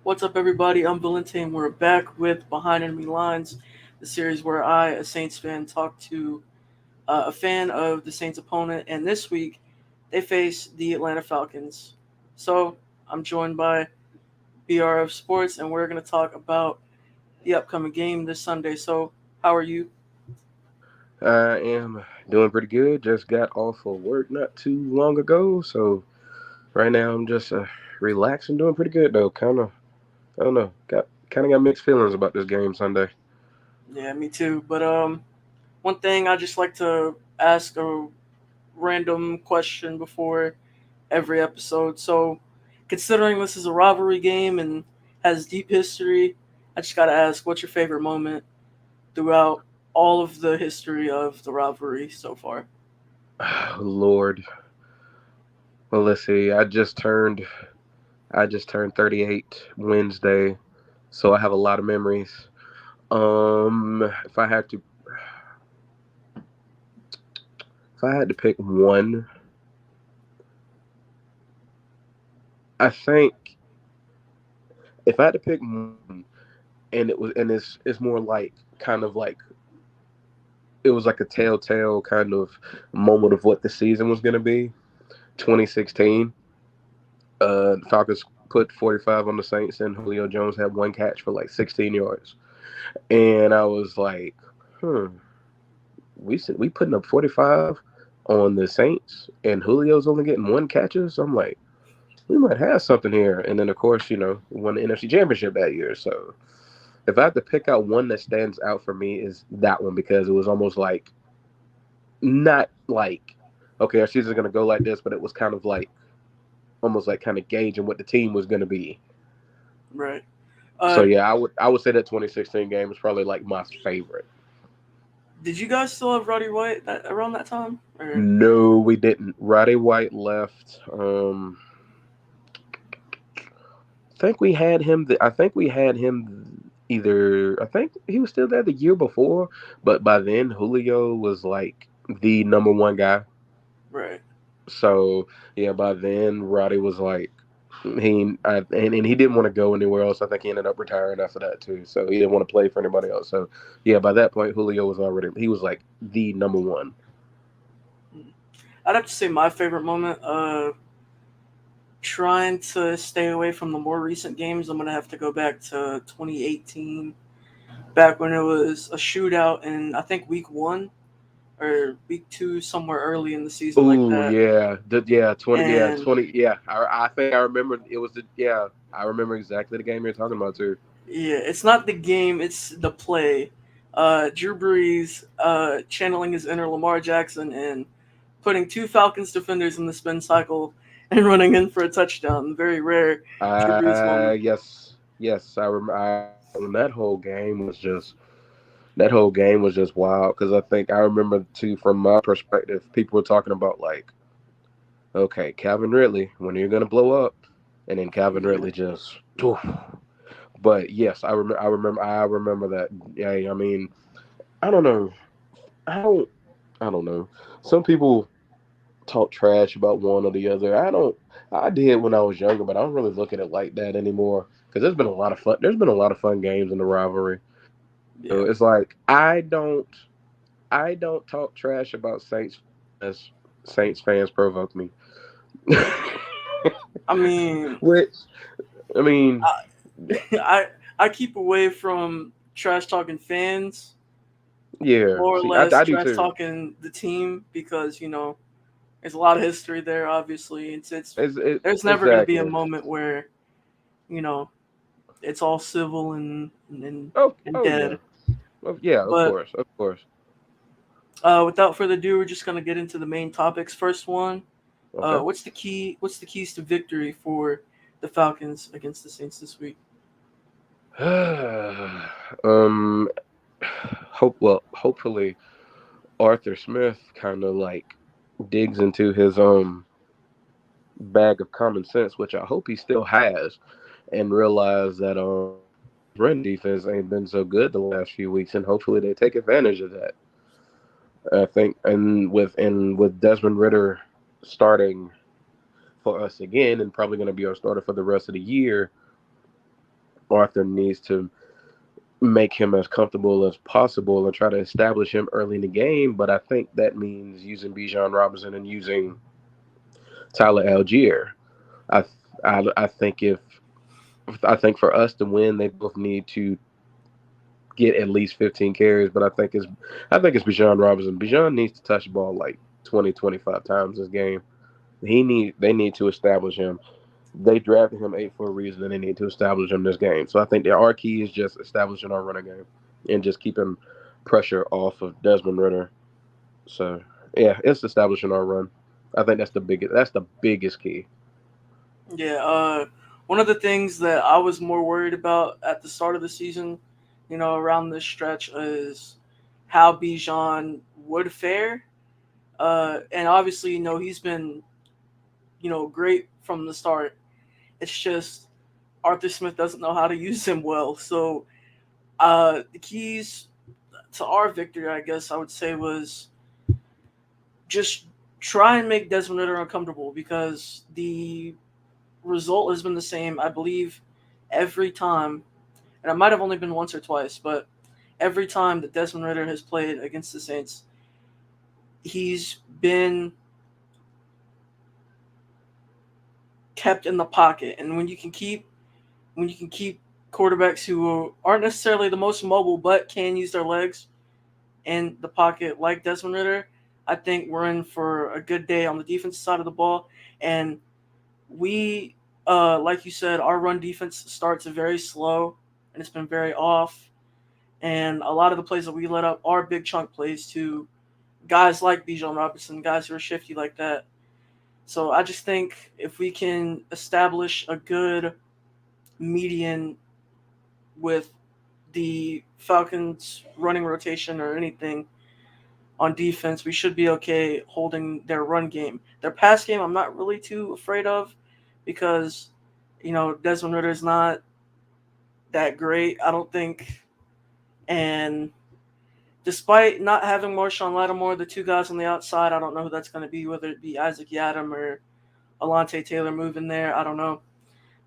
What's up, everybody? I'm Valente, and we're back with Behind Enemy Lines, the series where I, a Saints fan, talk to a fan of the Saints' opponent. And this week, they face the Atlanta Falcons. So I'm joined by BRF Sports, and we're going to talk about the upcoming game this Sunday. So, how are you? I am doing pretty good. Just got off of work not too long ago, so right now I'm just relaxing, doing pretty good though. I don't know, got mixed feelings about this game Sunday. Yeah, me too. But one thing I just like to ask a random question before every episode. So, considering this is a rivalry game and has deep history, I just gotta ask, what's your favorite moment throughout all of the history of the rivalry so far? Lord, well let's see. I just turned 38 Wednesday, so I have a lot of memories. If I had to pick one, I think if I had to pick one, and it's more like kind of like it was like a telltale kind of moment of what the season was going to be. 2016, the Falcons put 45 on the Saints, and Julio Jones had one catch for like 16 yards, and I was like, hmm, we putting up 45 on the Saints, and Julio's only getting one catches. I'm like, we might have something here. And then of course, we won the NFC Championship that year. So if I had to pick out one that stands out for me is that one because it was almost like not like okay, our season's gonna go like this, but it was kind of like almost like kind of gauging what the team was gonna be. Right. So Uh, yeah, I would say that 2016 game is probably like my favorite. did you guys still have Roddy White around that time? Or No, we didn't. Roddy White left. I think we had him either. I think he was still there the year before, but by then Julio was like the number one guy. right. So yeah, by then Roddy was like and he didn't want to go anywhere else. I think he ended up retiring after that too. So he didn't want to play for anybody else. So yeah, by that point Julio was already he was like the number one. I'd have to say my favorite moment. Trying to stay away from the more recent games, I'm gonna have to go back to 2018, back when it was a shootout in I think week 1 or week 2, somewhere early in the season like Oh that. yeah, yeah 20 yeah And 20 yeah. I think I remember it was the yeah I remember exactly the game you're talking about too. yeah, it's not the game, it's the play. Drew Brees channeling his inner Lamar Jackson and putting two Falcons defenders in the spin cycle and running in for a touchdown. Very rare Drew Brees moment. Yes, and that whole game was just wild because I think I remember too from my perspective, people were talking about like, okay, Calvin Ridley, when are you gonna blow up? And then Calvin Yeah. Ridley just, poof. But yes, I remember that. Yeah, I mean, I don't know, I don't, I don't know. Some people talk trash about one or the other. I don't. I did when I was younger, but I don't really look at it like that anymore because there's been a lot of fun. There's been a lot of fun games in the rivalry. So Yeah. it's like I don't talk trash about Saints as Saints fans provoke me. I mean, Which I mean, I, I keep away from trash talking fans, yeah. more or See, I, less I do trash too. talking the team because there's a lot of history there. Obviously, it's there's never going to be a Exactly. moment where you know it's all civil and Oh yeah. dead. Yeah. Of But course. Of course. without further ado, we're just going to get into the main topics. First one, Okay. what's the key? What's the keys to victory for the Falcons against the Saints this week? um. Hopefully Arthur Smith kind of like digs into his bag of common sense, which I hope he still has, and realize that his run defense ain't been so good the last few weeks, and hopefully they take advantage of that. I think, and with Desmond Ritter starting for us again, and probably going to be our starter for the rest of the year, Arthur needs to make him as comfortable as possible and try to establish him early in the game. But I think that means using Bijan Robinson and using Tyler Algier. I I think if I think for us to win, they both need to get at least 15 carries. But I think it's Bijan Robinson. Bijan needs to touch the ball like 20, 25 times this game. They need to establish him. They drafted him 8 for a reason, and they need to establish him this game. So I think our key is just establishing our running game and just keeping pressure off of Desmond Ritter. So yeah, it's establishing our run. I think that's the biggest key. Yeah, one of the things that I was more worried about at the start of the season, around this stretch, is how Bijan would fare. And obviously, he's been, great from the start. It's just Arthur Smith doesn't know how to use him well. So the keys to our victory, I guess I would say, was just try and make Desmond Ritter uncomfortable, because the result has been the same, I believe, every time. And it might have only been once or twice, but every time that Desmond Ritter has played against the Saints, he's been kept in the pocket. And when you can keep quarterbacks who aren't necessarily the most mobile but can use their legs in the pocket like Desmond Ritter, I think we're in for a good day on the defensive side of the ball. And we, like you said, our run defense starts very slow and it's been very off. And a lot of the plays that we let up are big chunk plays to guys like Bijan Robinson, guys who are shifty like that. So I just think if we can establish a good median with the Falcons running rotation or anything on defense, we should be okay holding their run game. Their pass game, I'm not really too afraid of, because Desmond Ritter is not that great, I don't think. And despite not having Marshawn Lattimore, the two guys on the outside, I don't know who that's going to be, whether it be Isaac Yadam or Alante Taylor moving there. I don't know.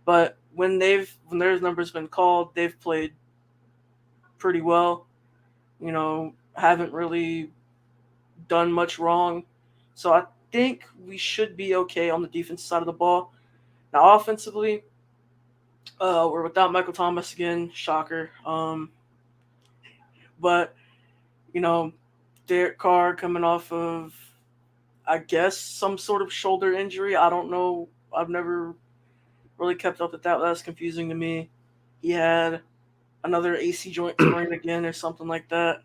But when their numbers been called, they've played pretty well. Haven't really done much wrong. So I think we should be okay on the defensive side of the ball. Now, offensively, we're without Michael Thomas again. Shocker. But you know, Derek Carr coming off of, I guess, some sort of shoulder injury. I don't know. I've never really kept up with that. That's confusing to me. He had another AC joint sprain again or something like that.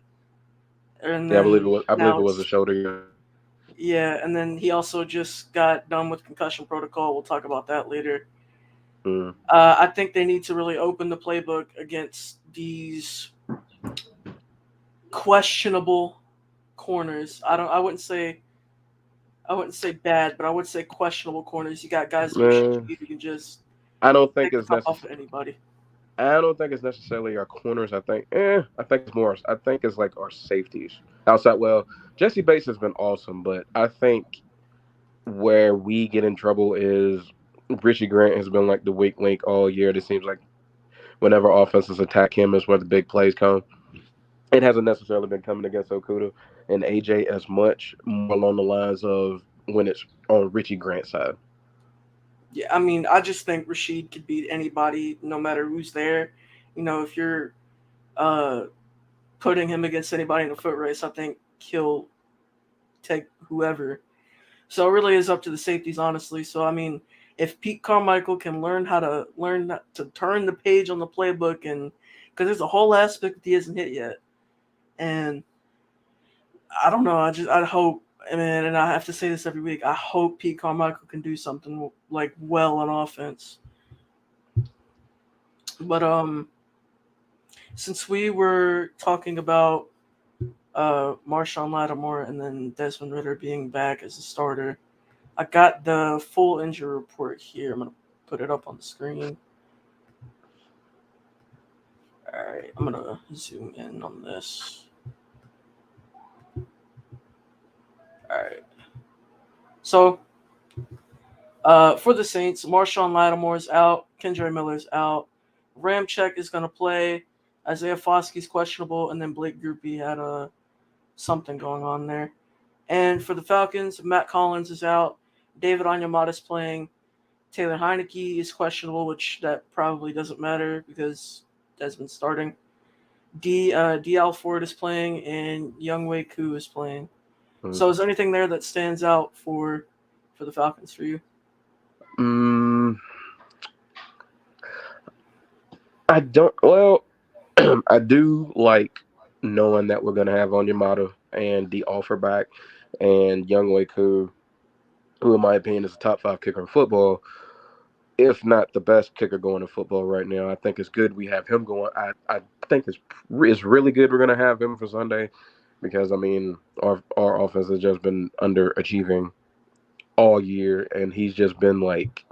And Yeah, then I believe now it was a it's, shoulder. Yeah. yeah, and then he also just got done with concussion protocol. We'll talk about that later. Mm. I think they need to really open the playbook against these questionable corners. I wouldn't say bad, but I would say questionable corners. You got guys who are Man, shifty who can just I don't think take the it's top off necessary. of anybody. I don't think it's necessarily our corners. I think it's more. I think it's like our safeties outside. Well, Jesse Bates has been awesome, but I think where we get in trouble is Richie Grant has been like the weak link all year. It seems like whenever offenses attack him is where the big plays come. It hasn't necessarily been coming against Okuda and AJ as much, more along the lines of when it's on Richie Grant's side. Yeah, I mean, I just think Rashid could beat anybody, no matter who's there. If you're uh, putting him against anybody in a foot race, I think he'll take whoever. So it really is up to the safeties, honestly. So I mean, if Pete Carmichael can learn to turn the page on the playbook, and because there's a whole aspect that he hasn't hit yet, and I don't know. I hope, man, and I have to say this every week. I hope Pete Carmichael can do something like well on offense. But since we were talking about Marshawn Lattimore and then Desmond Ritter being back as a starter, I got the full injury report here. I'm gonna put it up on the screen. All right, I'm gonna zoom in on this. All right, so for the Saints, Marshawn Lattimore's out, Kendra Miller's out, Ramchek is going to play. Isaiah Foskey's questionable, and then Blake Groupie had something going on there. And for the Falcons, Matt Collins is out. David Onyemata is playing. Taylor Heineke is questionable, which that probably doesn't matter because Desmond's starting. D. Alford is playing, and Youngwei Koo is playing. So is there anything there that stands out for the Falcons for you? Mm, I don't. Well, I do like knowing that we're gonna have Onyemata and the offer back and Young Wei Koo, who in my opinion is a top five kicker in football, if not the best kicker going in football right now. I think it's good we have him going. I think it's really good we're gonna have him for Sunday because I mean our offense has just been underachieving all year, and he's just been like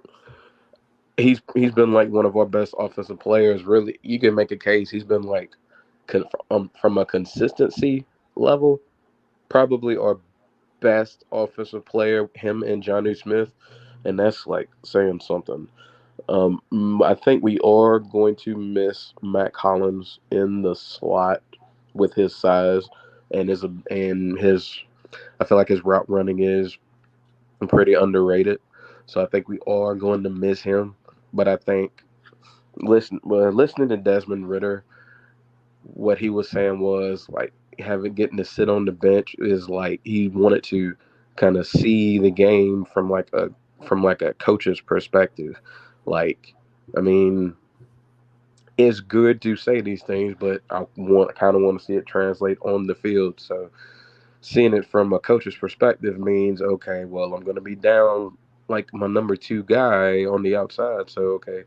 he's been like one of our best offensive players. Really, you can make a case he's been like from a consistency level, probably our best offensive player. Him and Johnny Smith, and that's like saying something. I think we are going to miss Matt Collins in the slot with his size and his. I feel like his route running is pretty underrated. So I think we are going to miss him. But I think listening to Desmond Ritter, what he was saying was like having getting to sit on the bench is like he wanted to kind of see the game from like a coach's perspective. Like, I mean, it's good to say these things, but I want to see it translate on the field. So seeing it from a coach's perspective means okay, well, I'm going to be down like my number two guy on the outside. So okay,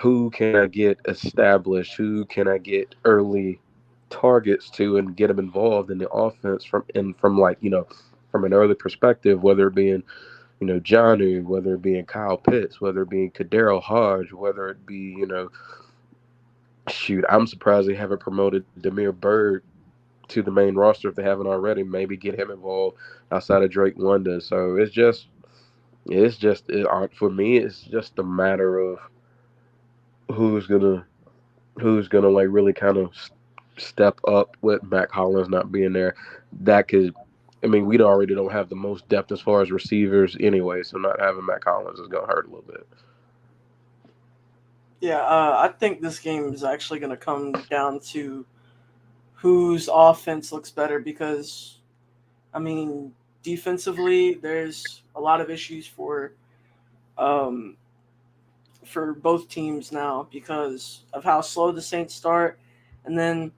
who can I get established? Who can I get early targets to and get them involved in the offense from like from an early perspective, whether it being Johnny, whether it being Kyle Pitts, whether it being Kadero Hodge, whether it be shoot, I'm surprised they haven't promoted Demir Bird to the main roster if they haven't already. Maybe get him involved outside of Drake London. So for me, it's just a matter of who's gonna who's gonna like really kind of step up with Matt Collins not being there. That could, I mean, we already don't have the most depth as far as receivers anyway, so not having Matt Collins is gonna hurt a little bit. Yeah, I think this game is actually going to come down to whose offense looks better because, I mean, defensively, there's a lot of issues um, for both teams now because of how slow the Saints start, and then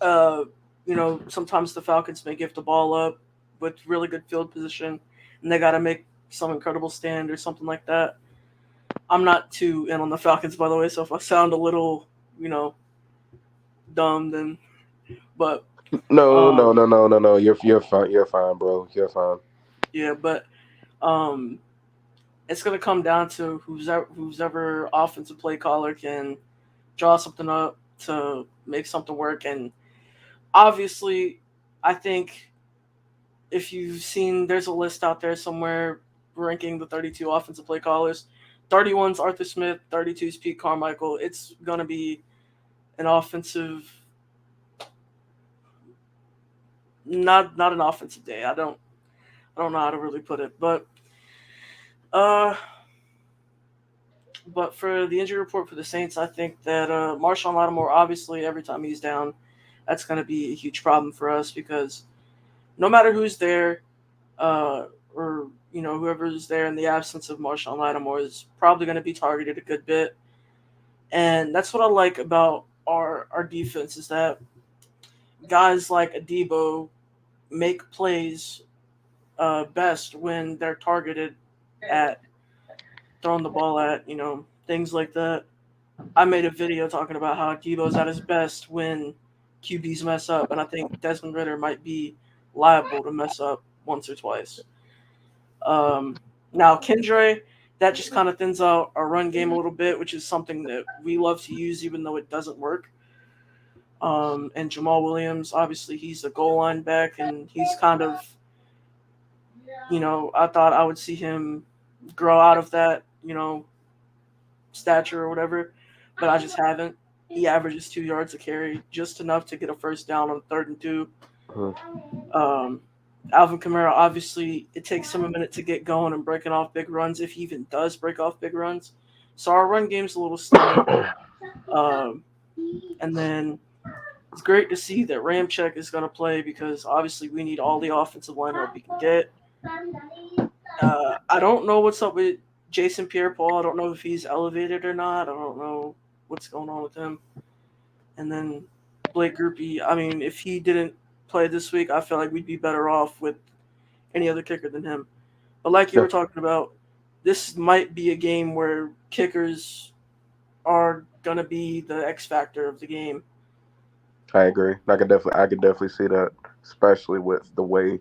uh, sometimes the Falcons may give the ball up with really good field position, and they got to make some incredible stand or something like that. I'm not too in on the Falcons, by the way, so if I sound a little, you know, dumb, then but No, no, um, no, no, no, no. You're fine. You're fine, bro. You're fine. yeah, but um, it's gonna come down to who's ever offensive play caller can draw something up to make something work, and obviously, I think if you've seen, there's a list out there somewhere ranking the 32 offensive play callers. 31's Arthur Smith, 32's Pete Carmichael. It's gonna be an offensive, not an offensive day. I don't know how to really put it, uh, but for the injury report for the Saints, I think that Marshawn Lattimore, obviously, every time he's down, that's going to be a huge problem for us because no matter who's there, or whoever's there in the absence of Marshawn Lattimore is probably going to be targeted a good bit, and that's what I like about our defense is that guys like Adebo make plays best when they're targeted at throwing the ball at things like that. I made a video talking about how Debo's at his best when QBs mess up, and I think Desmond Ritter might be liable to mess up once or twice. Now Kendra, that just kind of thins out our run game a little bit, which is something that we love to use, even though it doesn't work. And Jamal Williams, obviously, he's a goal line back, and he's kind of, I thought I would see him grow out of that, stature or whatever. but I just haven't. He averages 2 yards a carry, just enough to get a first down on 3rd and 2. Mhm. Um, Alvin Kamara, obviously, it takes him a minute to get going and breaking off big runs, if he even does break off big runs. So our run game's a little stunning. Um, and then it's great to see that Ramchek is going to play because obviously we need all the offensive line help we can get. I don't know what's up with Jason Pierre-Paul. I don't know if he's elevated or not. I don't know what's going on with him. And then Blake Grupe, I mean, if he didn't play this week, I feel like we'd be better off with any other kicker than him. But like you Yeah, were talking about, this might be a game where kickers are gonna be the X factor of the game. I agree. I could definitely see that, especially with the way,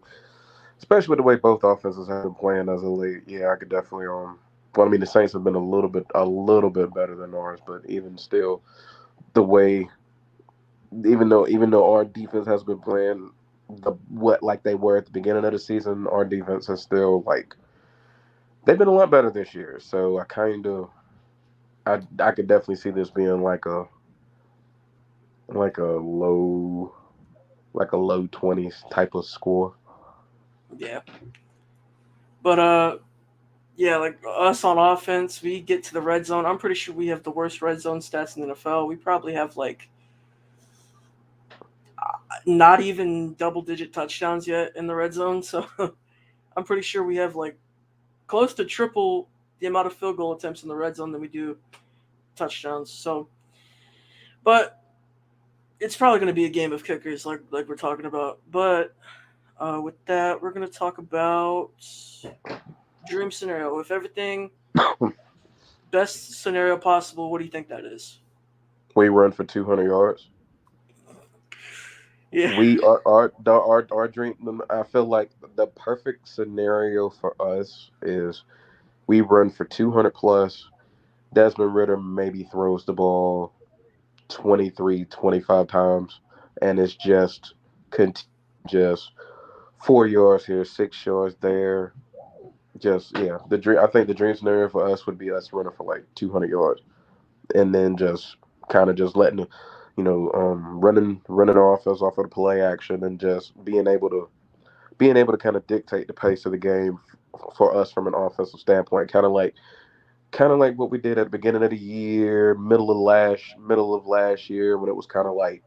especially with the way both offenses have been playing as a league. Yeah, I could definitely. Well, I mean, the Saints have been a little bit better than ours, but even still, the way, even though our defense has been playing what like they were at the beginning of the season, our defense has still like they've been a lot better this year. So I could definitely see this being like a low like a low 20s type of score. Yeah. But yeah, like us on offense, we get to the red zone. I'm pretty sure we have the worst red zone stats in the NFL. We probably have like not even double digit touchdowns yet in the red zone. So I'm pretty sure we have like close to triple the amount of field goal attempts in the red zone than we do touchdowns. So, but it's probably going to be a game of kickers, like we're talking about. But with that, we're going to talk about dream scenario. If everything best scenario possible, what do you think that is? We run for 200 yards. Yeah, We our dream. I feel like the perfect scenario for us is we run for 200 plus. Desmond Ritter maybe throws the ball 23, 25 times, and it's just 4 yards here, 6 yards there. Just yeah, the dream. I think the dream scenario for us would be us running for like 200 yards, and then just kind of just letting, running our offense off of the play action, and just being able to kind of dictate the pace of the game for us from an offensive standpoint, kind of like what we did at the beginning of the year, middle of last year, when it was kind of like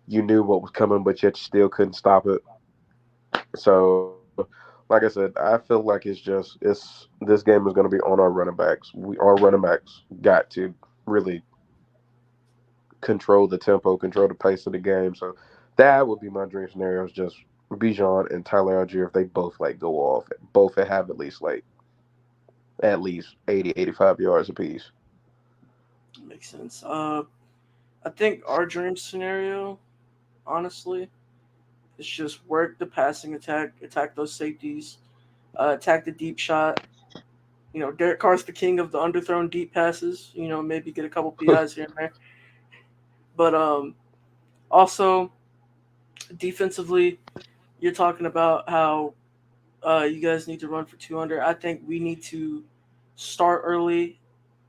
you knew what was coming, but yet you still couldn't stop it. So, like I said, I feel like it's this game is going to be on our running backs. Our running backs got to really control the tempo, control the pace of the game. So that would be my dream scenario. Is just Bijan and Tyler Algier, if they both like go off, both have at least 80, 85 yards apiece. makes sense. I think our dream scenario, honestly, is just work the passing attack, attack those safeties, attack the deep shot. You know, Derek Carr's the king of the underthrown deep passes. You know, maybe get a couple PIs here and there. But also defensively, you're talking about how you guys need to run for 200. I think we need to start early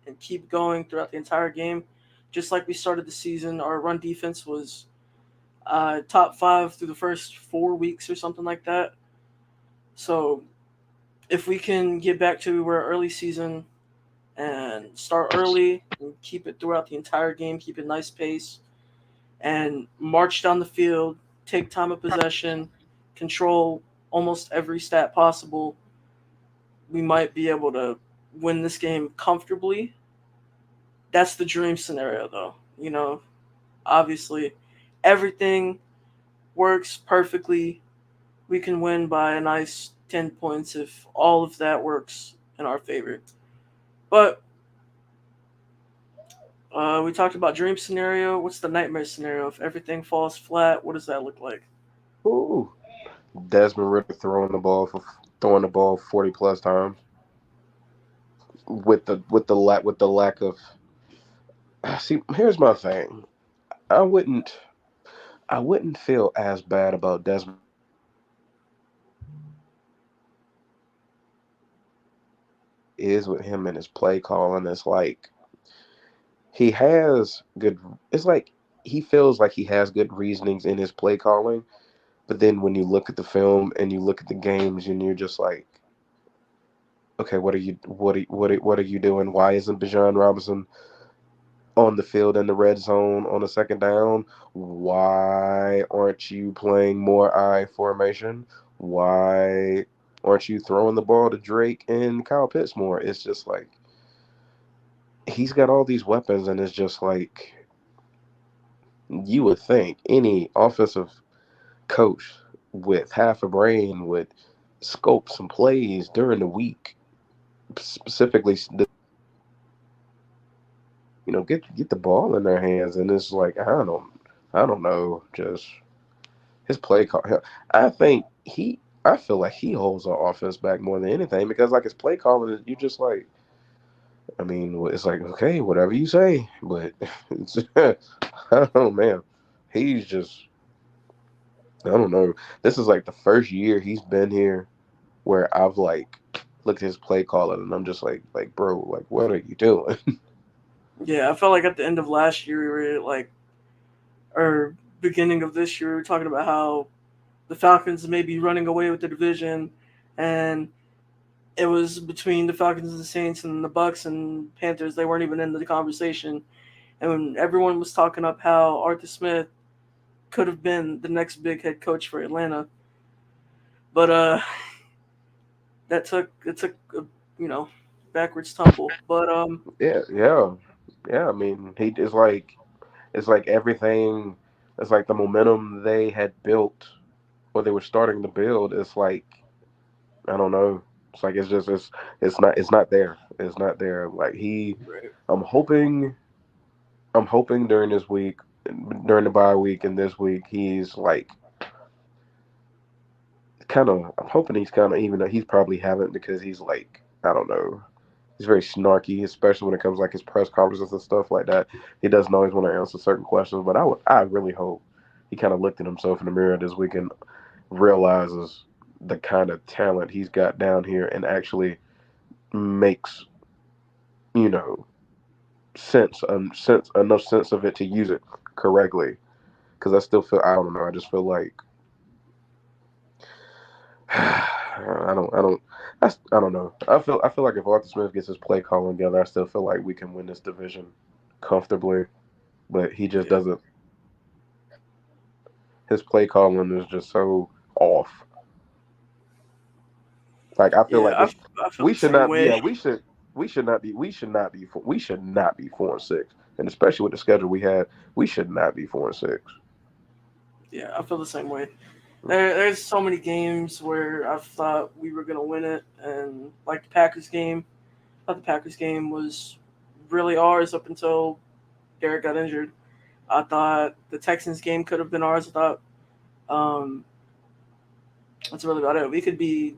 and keep going throughout the entire game. Just like we started the season, our run defense was top five through the first 4 weeks or something like that. So if we can get back to where early season and start early and keep it throughout the entire game, keep a nice pace, and march down the field, take time of possession, control almost every stat possible, we might be able to win this game comfortably. That's the dream scenario, though. You know, obviously, everything works perfectly. We can win by a nice 10 points if all of that works in our favor. But we talked about dream scenario. What's the nightmare scenario? If everything falls flat, what does that look like? Ooh, Desmond Ritter throwing the ball 40 plus times with the lack of. See, here's my thing. I wouldn't I wouldn't feel as bad about Desmond is with him and his play calling. It's like he has good. It's like he feels like he has good reasonings in his play calling, but then when you look at the film and you look at the games, and you're just like, okay, what are you doing? Why isn't Bijan Robinson on the field in the red zone on a second down? Why aren't you playing more I formation? Why aren't you throwing the ball to Drake and Kyle Pitts more? It's just like he's got all these weapons, and it's just like you would think any offensive coach with half a brain would scope some plays during the week, specifically get the ball in their hands. And it's like I don't know, just his play call. I think I feel like he holds our offense back more than anything because like his play calling, you just like, I mean, it's like okay, whatever you say, but it's, I don't know, man. He's just I don't know. This is like the first year he's been here where I've like looked at his play calling and I'm just like bro, like what are you doing? Yeah, I felt like at the end of last year, we were like, or beginning of this year, we were talking about how the Falcons may be running away with the division, and it was between the Falcons and the Saints and the Bucks and Panthers. They weren't even in the conversation, and when everyone was talking up how Arthur Smith could have been the next big head coach for Atlanta, but it took a, you know backwards tumble. But Yeah, yeah, yeah. I mean, he is like it's like everything. It's like the momentum they had built or they were starting to build. It's like I don't know. It's like it's not there. It's not there. Like I'm hoping I'm hoping during this week, during the bye week and this week, he's like kind of. I'm hoping he's kind of even though he's probably haven't because he's like I don't know. He's very snarky, especially when it comes like his press conferences and stuff like that. He doesn't always want to answer certain questions, but I really hope he kind of looked at himself in the mirror this week and realizes the kind of talent he's got down here and actually makes you know sense enough sense of it to use it correctly. Because I still feel I don't know. I just feel like I don't know. I feel like if Arthur Smith gets his play calling together, I still feel like we can win this division comfortably. But he just yeah, doesn't. His play calling is just so off. Like I feel yeah, like this. I feel We the should same not be. way. Yeah, we should not be 4-6, and especially with the schedule we had, we should not be 4-6. Yeah, I feel the same way. There's so many games where I thought we were gonna win it, and like the Packers game, I thought the Packers game was really ours up until Derek got injured. I thought the Texans game could have been ours. I thought um, that's really about it. We could be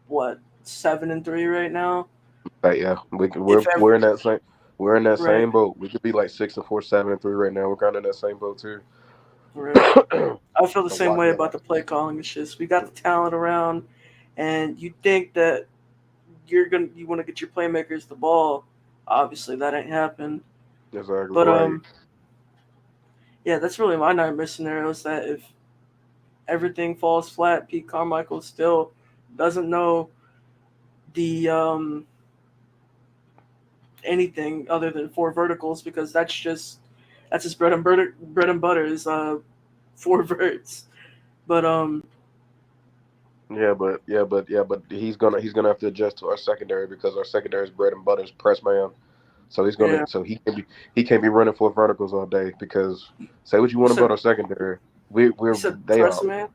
what 7-3 right now Like yeah, we can, if ever. we're in that Right, same boat. We could be like 6-4, 7-3 right now. We're kind of in that same boat too. right. I feel the A same lot, way yeah, about the play calling. It's just we got the talent around, and you think that you want to get your playmakers the ball. Obviously, that ain't happened. exactly But right. yeah, that's really my nightmare scenario. Is that if everything falls flat, Pete Carmichael still doesn't know the anything other than four verticals because that's his bread and butter is four verts. But Yeah, but he's gonna have to adjust to our secondary because our secondary's bread and butter is press man. So yeah, he can't be running for verticals all day because say what you you want said about our secondary, we you we're said they press are man.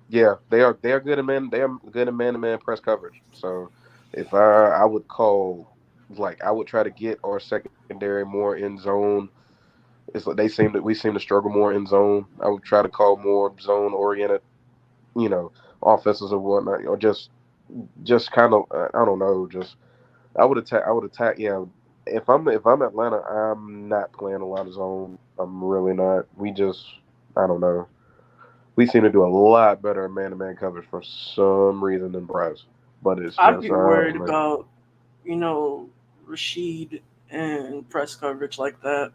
yeah they are good at man to man press coverage. So if I would call like I would try to get our secondary more in zone. It's like we seem to struggle more in zone. I would try to call more zone oriented, you know, offenses or whatnot, or just kind of I don't know, just I would attack. Yeah, if I'm Atlanta, I'm not playing a lot of zone. I'm really not. I don't know. We seem to do a lot better in man to man coverage for some reason than Bryce, but it's I'd just be I worried don't know. about you know Rashid in press coverage like that.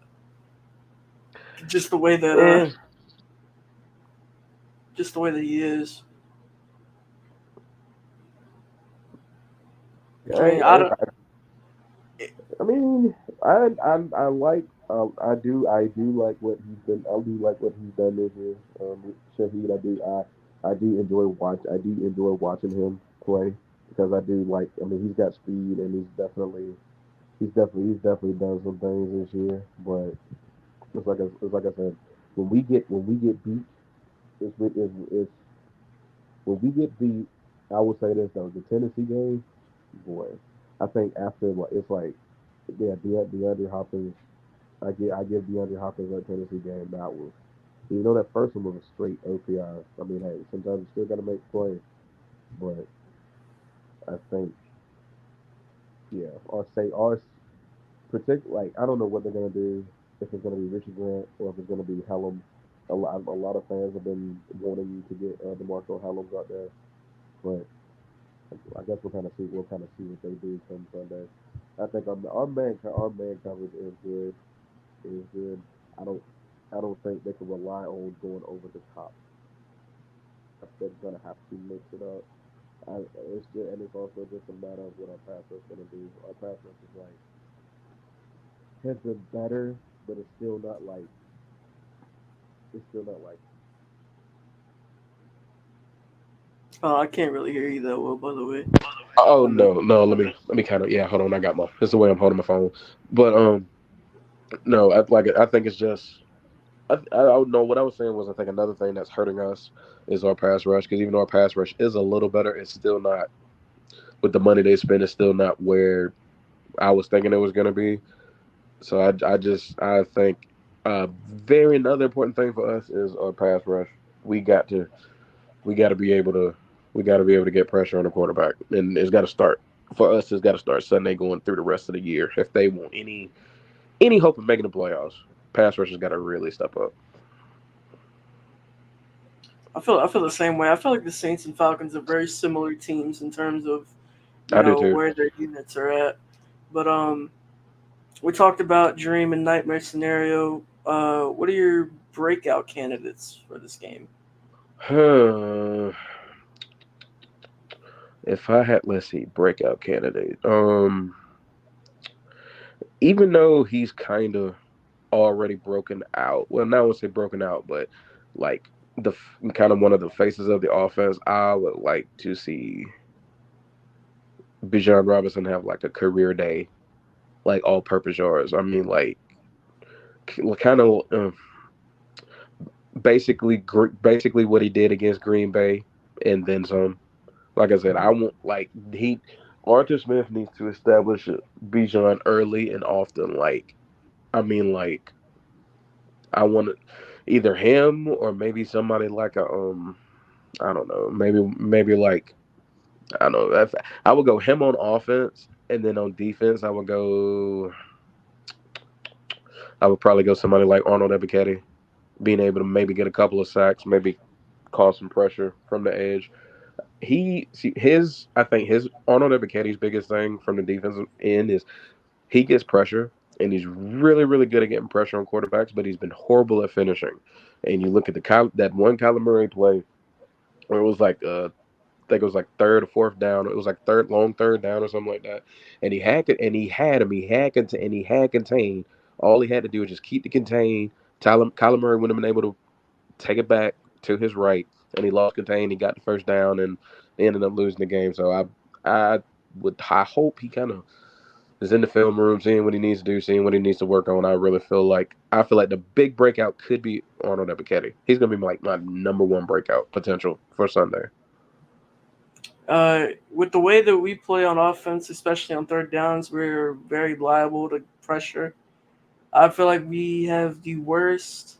Just the way that Yeah, just the way that he is. I mean, I don't. I mean, I like I do like what he's been I do like what he's done this year. With Shahid, I do enjoy watching him play because I do like I mean he's got speed and he's definitely done some things this year. But it's like I said, when we get beat, it's when we get beat. I will say this though, the Tennessee game, boy, I think after it's like yeah, DeAndre Hopkins. I give DeAndre Hopkins that Tennessee game. That was even though that first one was a straight OPI. I mean, hey, sometimes you still got to make plays, but I think yeah, or say ours particular like I don't know what they're gonna do if it's gonna be Richard Grant or if it's gonna be Hellum. A lot of fans have been wanting to get DeMarco Hellums out there, but I guess we'll kind of see what they do come Sunday. I think our man coverage is good. I don't I don't think they can rely on going over the top. They're gonna have to mix it up. It's just, and it's also just a matter of what our pass rush gonna do. Our pass rush is like has been better, but it's still not like I can't really hear you that well, by the way. oh On the no, let me kind of yeah, hold on, I got my this is the way I'm holding my phone. But no, I think it's just I don't know what I was saying was I think another thing that's hurting us is our pass rush because even though our pass rush is a little better, it's still not with the money they spend. It's still not where I was thinking it was going to be. So I think very another important thing for us is our pass rush. We got to we got to be able to we got to be able to get pressure on the quarterback, and it's got to start for us. It's got to start Sunday going through the rest of the year if they want any hope of making the playoffs. Pass rush has got to really step up. I feel the same way. I feel like the Saints and Falcons are very similar teams in terms of I do too. where their units are at. But we talked about dream and nightmare scenario. What are your breakout candidates for this game? If I had, let's see, breakout candidate. Even though he's kind of already broken out. Well, not I would say broken out, but like kind of one of the faces of the offense. I would like to see Bijan Robinson have like a career day, like all-purpose yards. I mean, like kind of basically what he did against Green Bay, and then some. Like I said, I want like he Arthur Smith needs to establish Bijan early and often. Like I mean, like I want either him or maybe somebody like a I don't know, maybe like I don't know. I would go him on offense, and then on defense, I would probably go somebody like Arnold Ebiketie, being able to maybe get a couple of sacks, maybe cause some pressure from the edge. I think his Arnold Ebiketie's biggest thing from the defensive end is he gets pressure, and he's really really good at getting pressure on quarterbacks, but he's been horrible at finishing. And you look at that one Kyler Murray play where it was like think it was like third or fourth down. It was like third down or something like that. And he had and he had him. He had contained. All he had to do was just keep the contain. Kyler Murray wouldn't have been able to take it back to his right, and he lost contain. He got the first down, and they ended up losing the game. So I hope he kind of is in the film room, seeing what he needs to do, seeing what he needs to work on. I feel like the big breakout could be Arnold Ebiketie. He's gonna be like my number one breakout potential for Sunday. With the way that we play on offense, especially on third downs, we're very liable to pressure. I feel like we have the worst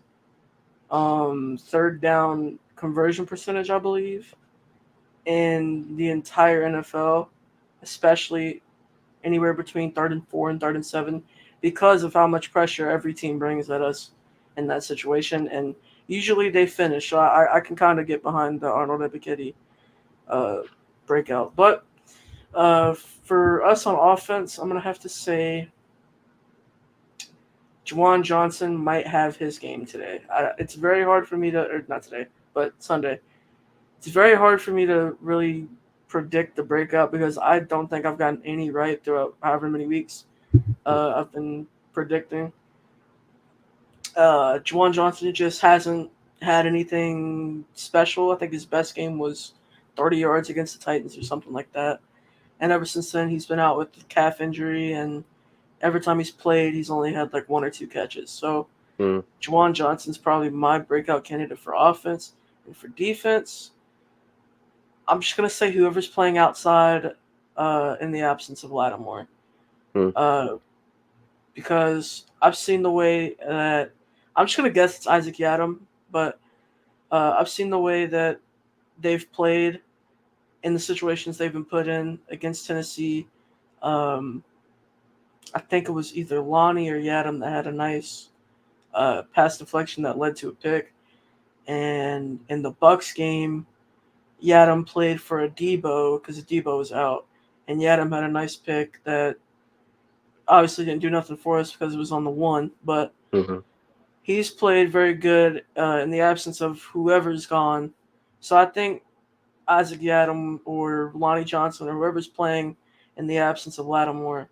third down conversion percentage, I believe, in the entire NFL, especially anywhere between third and four and third and seven, because of how much pressure every team brings at us in that situation. And usually they finish. So I can kind of get behind the Arnold Ebiketie uh, breakout. But for us on offense, I'm going to have to say Juwan Johnson might have his game today. It's very hard for me to, or not today, but Sunday. It's very hard for me to really predict the breakout because I don't think I've gotten any right throughout however many weeks I've been predicting. Juwan Johnson just hasn't had anything special. I think his best game was 30 yards against the Titans or something like that. And ever since then, he's been out with the calf injury, and every time he's played, he's only had like one or two catches. So Mm. Juwan Johnson's probably my breakout candidate for offense. And for defense, I'm just gonna say whoever's playing outside in the absence of Lattimore, Mm. uh, because I've seen the way that I'm just gonna guess it's Isaac Yadam, but I've seen the way that they've played in the situations they've been put in against Tennessee. Um, I think it was either Lonnie or Yadam that had a nice pass deflection that led to a pick. And in the Bucks game, Yadam played for a Debo because Debo was out, and Yadam had a nice pick that obviously didn't do nothing for us because it was on the one, but Mm-hmm. he's played very good in the absence of whoever's gone. So I think Isaac Yadam or Lonnie Johnson or whoever's playing in the absence of Lattimore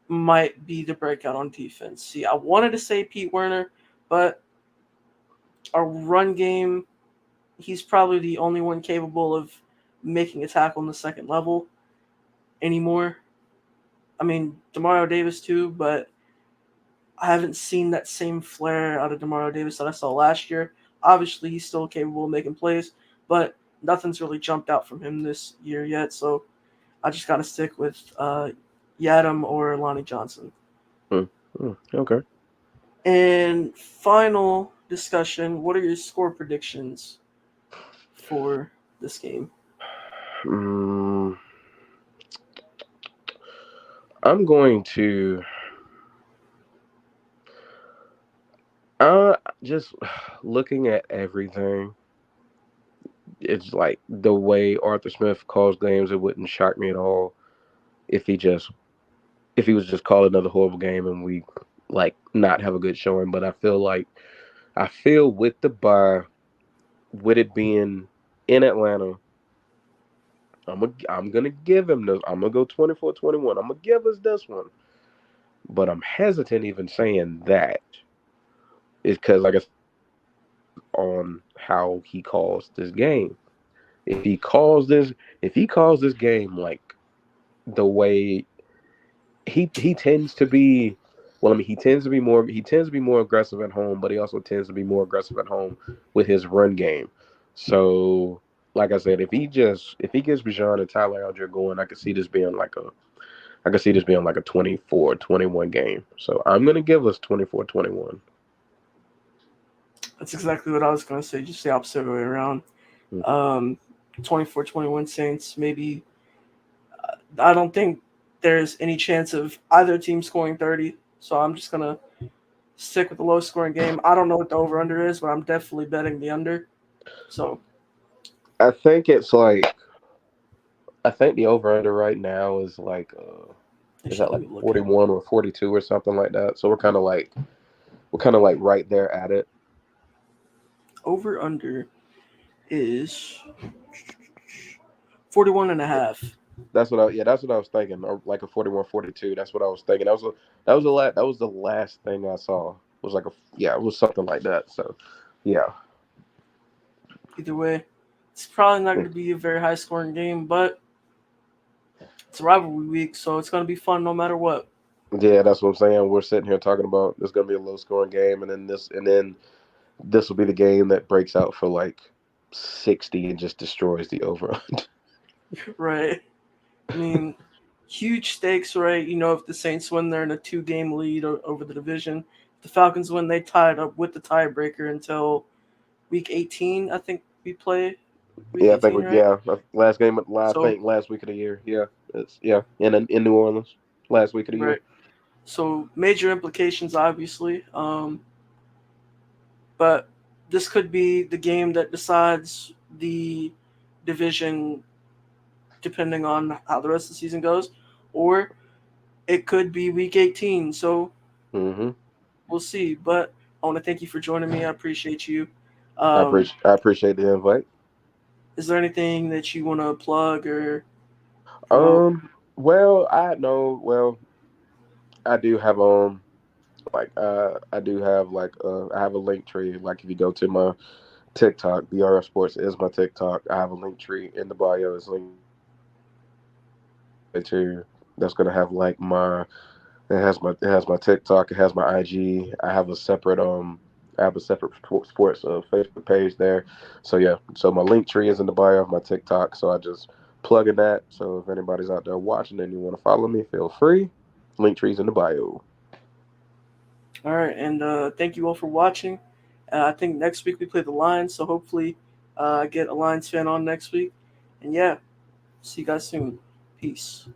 might be the breakout on defense. See, I wanted to say Pete Werner, but our run game, he's probably the only one capable of making a tackle in the second level anymore. I mean, Demario Davis too, but I haven't seen that same flair out of Demario Davis that I saw last year. Obviously, he's still capable of making plays, but nothing's really jumped out from him this year yet. So I just got to stick with Yadam or Lonnie Johnson. Mm. Mm. Okay. And final discussion: what are your score predictions for this game? Mm, I'm going to just looking at everything. It's like the way Arthur Smith calls games. It wouldn't shock me at all if he was just call another horrible game and we like not have a good showing. But I feel with the bye, with it being in Atlanta, I'm gonna give him this. I'm gonna go 24-21. I'm gonna give us this one. But I'm hesitant even saying that. It's because like I said, on how he calls this game. If he calls this game like the way he tends to be, well, I mean, he tends to be more aggressive at home, but he also tends to be more aggressive at home with his run game. So, like I said, if he gets Bijan and Tyler Algier going, I could see this being like a 24-21 game. So I'm gonna give us 24-21. That's exactly what I was going to say, just the opposite way around. Mm. Um, 24-21 Saints, maybe. I don't think there's any chance of either team scoring 30, so I'm just going to stick with the low scoring game. I don't know what the over under is, but I'm definitely betting the under. So I think it's like I think the over under right now is actually, that let like me look at 41 or 42 or something like that. So we're kind of like right there at it. over under is 41 and a half. That's what I was thinking. Or like a 41-42. That's what I was thinking. That was the last thing I saw. It was like it was something like that. So, yeah. Either way, it's probably not going to be a very high scoring game, but it's a rivalry week, so it's going to be fun no matter what. Yeah, that's what I'm saying. We're sitting here talking about this going to be a low scoring game and then this will be the game that breaks out for like 60 and just destroys the over. Right. I mean, huge stakes, right? You know, if the Saints win, they're in a two-game lead over the division. If the Falcons win, they tied up with the tiebreaker until week 18. I think we play week Yeah, 18, right? last game. I So, think last week of the year. Yeah, it's in New Orleans, last week of the year. right. So major implications, obviously. But this could be the game that decides the division, depending on how the rest of the season goes, or it could be week 18. So Mm-hmm. we'll see. But I want to thank you for joining me. I appreciate you. Um, I appreciate the invite. is there anything that you want to plug or promote? Well, I know. Well, I do have I do have I have a link tree. Like if you go to my TikTok, BRF Sports is my TikTok. I have a link tree in the bio. It's linked to that's gonna have like my it has my TikTok, it has my IG. I have a separate sports Facebook page there. So yeah, so my link tree is in the bio of my TikTok. So I just plug in that. So if anybody's out there watching and you want to follow me, feel free. Link tree's in the bio. All right, and thank you all for watching. I think next week we play the Lions, so hopefully I get a Lions fan on next week. And yeah, see you guys soon. Peace.